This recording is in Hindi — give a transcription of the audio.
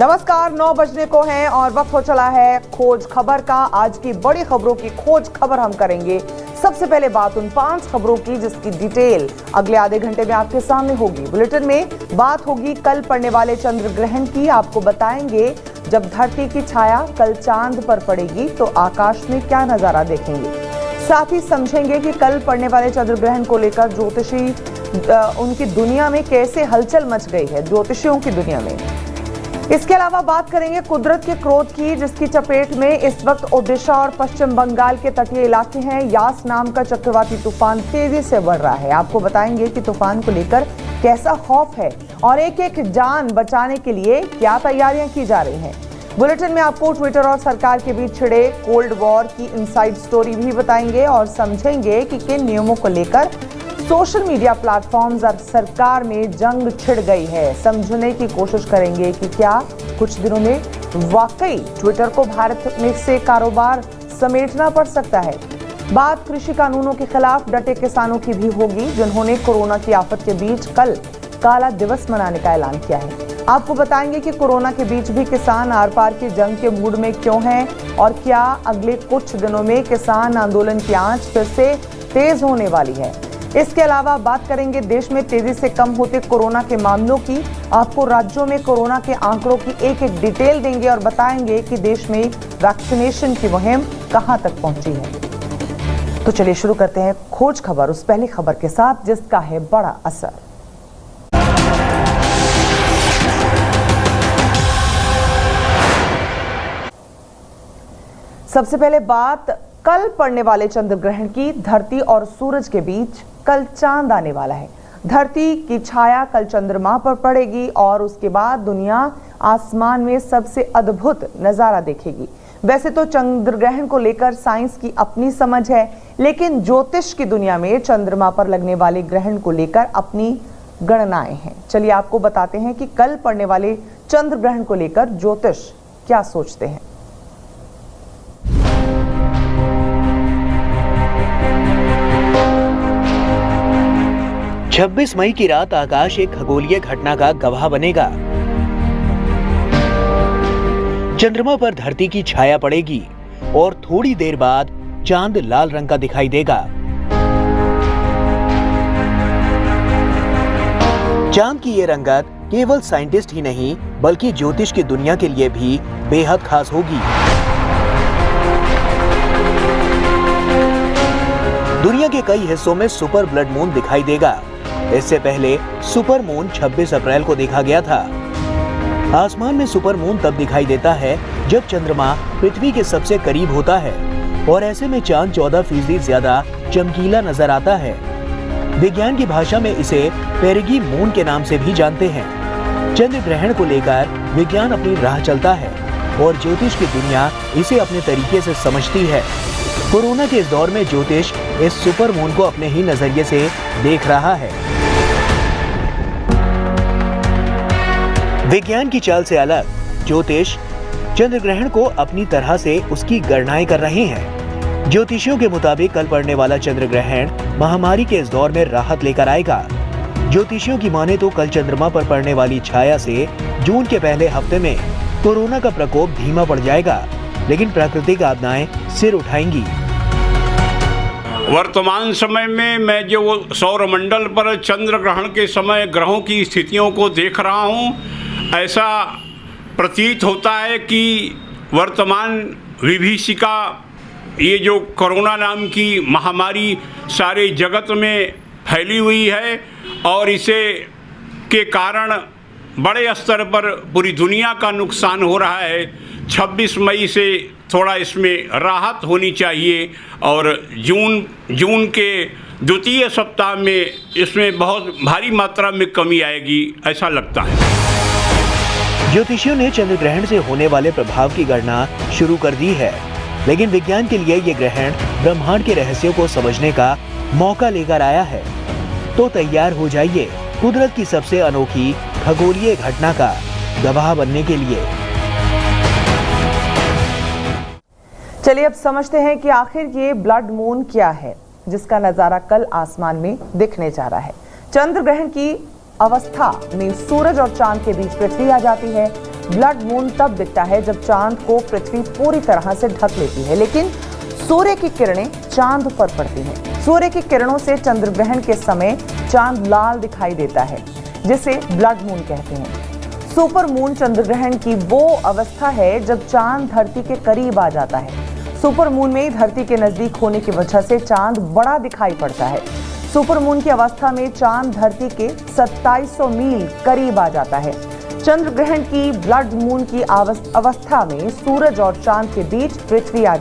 नमस्कार, 9 बजने को हैं और वक्त हो चला है खोज खबर का। आज की बड़ी खबरों की खोज खबर हम करेंगे। सबसे पहले बात उन 5 खबरों की जिसकी डिटेल अगले आधे घंटे में आपके सामने होगी। बुलेटिन में बात होगी कल पड़ने वाले चंद्र ग्रहण की। आपको बताएंगे जब धरती की छाया कल चांद पर पड़ेगी तो आकाश में क्या नजारा देखेंगे। साथ ही समझेंगे कि कल पड़ने वाले चंद्र ग्रहण को लेकर ज्योतिषी उनकी दुनिया में कैसे हलचल मच गई है, ज्योतिषियों की दुनिया में। इसके अलावा बात करेंगे कुदरत के क्रोध की, जिसकी चपेट में इस वक्त ओडिशा और पश्चिम बंगाल के तटीय इलाके हैं। यास नाम का चक्रवाती तूफान तेजी से बढ़ रहा है। आपको बताएंगे कि तूफान को लेकर कैसा खौफ है और एक एक जान बचाने के लिए क्या तैयारियां की जा रही हैं। बुलेटिन में आपको ट्विटर और सरकार के बीच छिड़े कोल्ड वॉर की इनसाइड स्टोरी भी बताएंगे और समझेंगे कि किन नियमों को लेकर सोशल मीडिया प्लेटफॉर्म्स और सरकार में जंग छिड़ गई है। समझने की कोशिश करेंगे कि क्या कुछ दिनों में वाकई ट्विटर को भारत में से कारोबार समेटना पड़ सकता है। बात कृषि कानूनों के खिलाफ डटे किसानों की भी होगी, जिन्होंने कोरोना की आफत के बीच कल काला दिवस मनाने का ऐलान किया है। आपको बताएंगे कि कोरोना के बीच भी किसान आर पार की जंग के मूड में क्यों हैं और क्या अगले कुछ दिनों में किसान आंदोलन की आंच फिर से तेज होने वाली है। इसके अलावा बात करेंगे देश में तेजी से कम होते कोरोना के मामलों की। आपको राज्यों में कोरोना के आंकड़ों की एक एक डिटेल देंगे और बताएंगे कि देश में वैक्सीनेशन की मुहिम कहां तक पहुंची है। तो चलिए शुरू करते हैं खोज खबर उस पहली खबर के साथ जिसका है बड़ा असर। सबसे पहले बात कल पड़ने वाले चंद्र ग्रहण की। धरती और सूरज के बीच कल चांद आने वाला है। धरती की छाया कल चंद्रमा पर पड़ेगी और उसके बाद दुनिया आसमान में सबसे अद्भुत नजारा देखेगी। वैसे तो चंद्र ग्रहण को लेकर साइंस की अपनी समझ है, लेकिन ज्योतिष की दुनिया में चंद्रमा पर लगने वाले ग्रहण को लेकर अपनी गणनाएं हैं। चलिए आपको बताते हैं कि कल पड़ने वाले चंद्र ग्रहण को लेकर ज्योतिष क्या सोचते हैं। 26 मई की रात आकाश एक खगोलीय घटना का गवाह बनेगा। चंद्रमा पर धरती की छाया पड़ेगी और थोड़ी देर बाद चांद लाल रंग का दिखाई देगा। चांद की ये रंगत केवल साइंटिस्ट ही नहीं बल्कि ज्योतिष की दुनिया के लिए भी बेहद खास होगी। दुनिया के कई हिस्सों में सुपर ब्लड मून दिखाई देगा। इससे पहले सुपर मून 26 अप्रैल को देखा गया था। आसमान में सुपर मून तब दिखाई देता है जब चंद्रमा पृथ्वी के सबसे करीब होता है और ऐसे में चांद 14% ज्यादा चमकीला नजर आता है। विज्ञान की भाषा में इसे पेरिगी मून के नाम से भी जानते हैं। चंद्र ग्रहण को लेकर विज्ञान अपनी राह चलता है और ज्योतिष की दुनिया इसे अपने तरीके से समझती है। कोरोना के इस दौर में ज्योतिष इस सुपर मून को अपने ही नजरिए से देख रहा है। विज्ञान की चाल से अलग ज्योतिष चंद्र ग्रहण को अपनी तरह से उसकी गणनाएं कर रहे हैं। ज्योतिषियों के मुताबिक कल पड़ने वाला चंद्र ग्रहण महामारी के इस दौर में राहत लेकर आएगा। ज्योतिषियों की माने तो कल चंद्रमा पर पड़ने वाली छाया से जून के पहले हफ्ते में कोरोना का प्रकोप धीमा पड़ जाएगा, लेकिन प्राकृतिक आपदाएं सिर उठाएंगी। वर्तमान समय में मैं जो सौरमंडल पर चंद्र ग्रहण के समय ग्रहों की स्थितियों को देख रहा हूं, ऐसा प्रतीत होता है कि वर्तमान विभीषिका, ये जो कोरोना नाम की महामारी सारे जगत में फैली हुई है और इसे के कारण बड़े स्तर पर पूरी दुनिया का नुकसान हो रहा है। 26 मई से थोड़ा इसमें राहत होनी चाहिए और जून के द्वितीय सप्ताह में इसमें बहुत भारी मात्रा में कमी आएगी, ऐसा लगता है। ज्योतिषियों ने चंद्र ग्रहण से होने वाले प्रभाव की गणना शुरू कर दी है, लेकिन विज्ञान के लिए ये ग्रहण ब्रह्मांड के रहस्यों को समझने का मौका लेकर आया है। तो तैयार हो जाइए कुदरत की सबसे अनोखी खगोलीय घटना का गवाह बनने के लिए। चलिए अब समझते हैं कि आखिर ये ब्लड मून क्या है जिसका नजारा कल आसमान में दिखने जा रहा है। चंद्र ग्रहण की अवस्था में सूरज और चांद के बीच पृथ्वी आ जाती है। ब्लड मून तब दिखता है जब चांद को पृथ्वी पूरी तरह से ढक लेती है, लेकिन सूर्य की किरणें चांद पर पड़ती हैं। सूर्य की किरणों से चंद्र ग्रहण के समय चांद लाल दिखाई देता है, जिसे ब्लड मून कहते हैं। सुपर मून चंद्र ग्रहण की वो अवस्था है जब चांद धरती के करीब आ जाता है। सुपर मून में धरती के नजदीक होने की वजह से चांद बड़ा दिखाई पड़ता है। सुपर मून की अवस्था में चांद धरती के 2700 मील करीब आ जाता है। चंद्र ग्रहण की ब्लड मून की अवस्था में सूरज और चांद के बीच पृथ्वी आ